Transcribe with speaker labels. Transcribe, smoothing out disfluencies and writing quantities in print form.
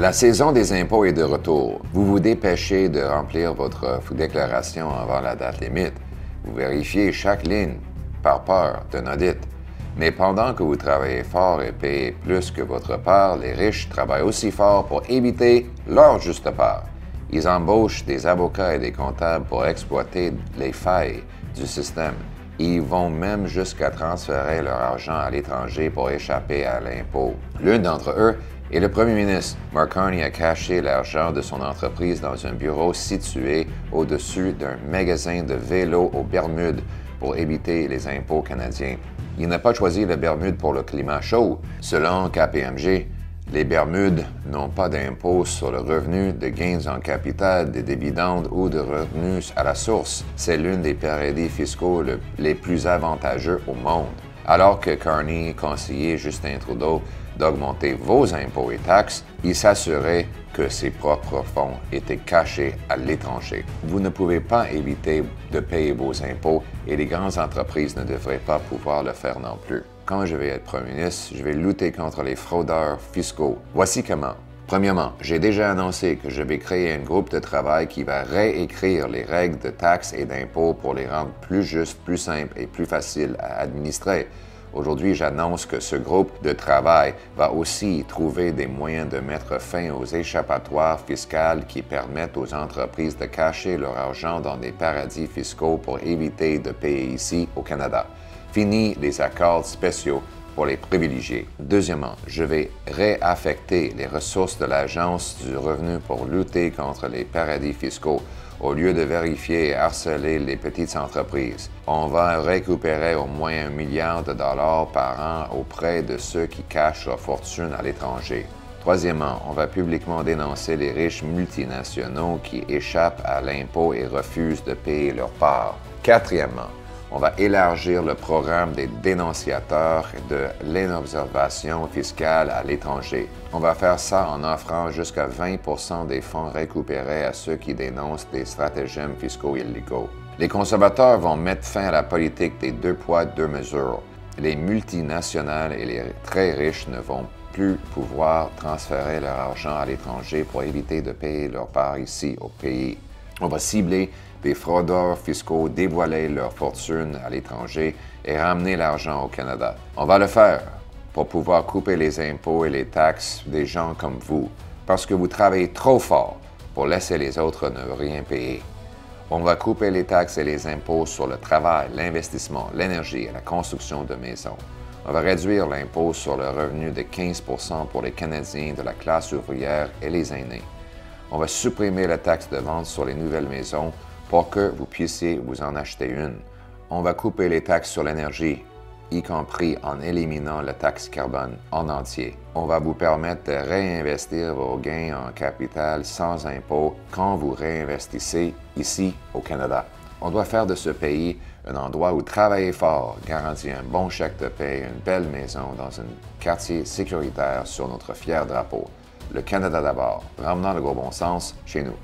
Speaker 1: La saison des impôts est de retour. Vous vous dépêchez de remplir votre déclaration avant la date limite. Vous vérifiez chaque ligne par peur d'un audit. Mais pendant que vous travaillez fort et payez plus que votre part, les riches travaillent aussi fort pour éviter leur juste part. Ils embauchent des avocats et des comptables pour exploiter les failles du système. Ils vont même jusqu'à transférer leur argent à l'étranger pour échapper à l'impôt. L'un d'entre eux est le premier ministre. Mark Carney a caché l'argent de son entreprise dans un bureau situé au-dessus d'un magasin de vélos aux Bermudes pour éviter les impôts canadiens. Il n'a pas choisi les Bermudes pour le climat chaud. Selon KPMG, les Bermudes n'ont pas d'impôt sur le revenu de gains en capital, des dividendes ou de revenus à la source. C'est l'un des paradis fiscaux les plus avantageux au monde. Alors que Carney conseillait Justin Trudeau d'augmenter vos impôts et taxes, il s'assurait que ses propres fonds étaient cachés à l'étranger. Vous ne pouvez pas éviter de payer vos impôts et les grandes entreprises ne devraient pas pouvoir le faire non plus. Quand je vais être premier ministre, je vais lutter contre les fraudeurs fiscaux. Voici comment. Premièrement, j'ai déjà annoncé que je vais créer un groupe de travail qui va réécrire les règles de taxes et d'impôts pour les rendre plus justes, plus simples et plus faciles à administrer. Aujourd'hui, j'annonce que ce groupe de travail va aussi trouver des moyens de mettre fin aux échappatoires fiscales qui permettent aux entreprises de cacher leur argent dans des paradis fiscaux pour éviter de payer ici au Canada. Fini les accords spéciaux pour les privilégiés. Deuxièmement, je vais réaffecter les ressources de l'Agence du revenu pour lutter contre les paradis fiscaux. Au lieu de vérifier et harceler les petites entreprises, on va récupérer au moins $1 milliard par an auprès de ceux qui cachent leur fortune à l'étranger. Troisièmement, on va publiquement dénoncer les riches multinationaux qui échappent à l'impôt et refusent de payer leur part. Quatrièmement, on va élargir le programme des dénonciateurs de l'inobservation fiscale à l'étranger. On va faire ça en offrant jusqu'à 20% des fonds récupérés à ceux qui dénoncent des stratagèmes fiscaux illégaux. Les conservateurs vont mettre fin à la politique des deux poids, deux mesures. Les multinationales et les très riches ne vont plus pouvoir transférer leur argent à l'étranger pour éviter de payer leur part ici au pays. On va cibler des fraudeurs fiscaux, dévoiler leur fortune à l'étranger et ramener l'argent au Canada. On va le faire pour pouvoir couper les impôts et les taxes des gens comme vous, parce que vous travaillez trop fort pour laisser les autres ne rien payer. On va couper les taxes et les impôts sur le travail, l'investissement, l'énergie et la construction de maisons. On va réduire l'impôt sur le revenu de 15% pour les Canadiens de la classe ouvrière et les aînés. On va supprimer la taxe de vente sur les nouvelles maisons pour que vous puissiez vous en acheter une. On va couper les taxes sur l'énergie, y compris en éliminant la taxe carbone en entier. On va vous permettre de réinvestir vos gains en capital sans impôt quand vous réinvestissez ici au Canada. On doit faire de ce pays un endroit où travailler fort garantit un bon chèque de paie, une belle maison dans un quartier sécuritaire sur notre fier drapeau. Le Canada d'abord, ramenant le gros bon sens chez nous.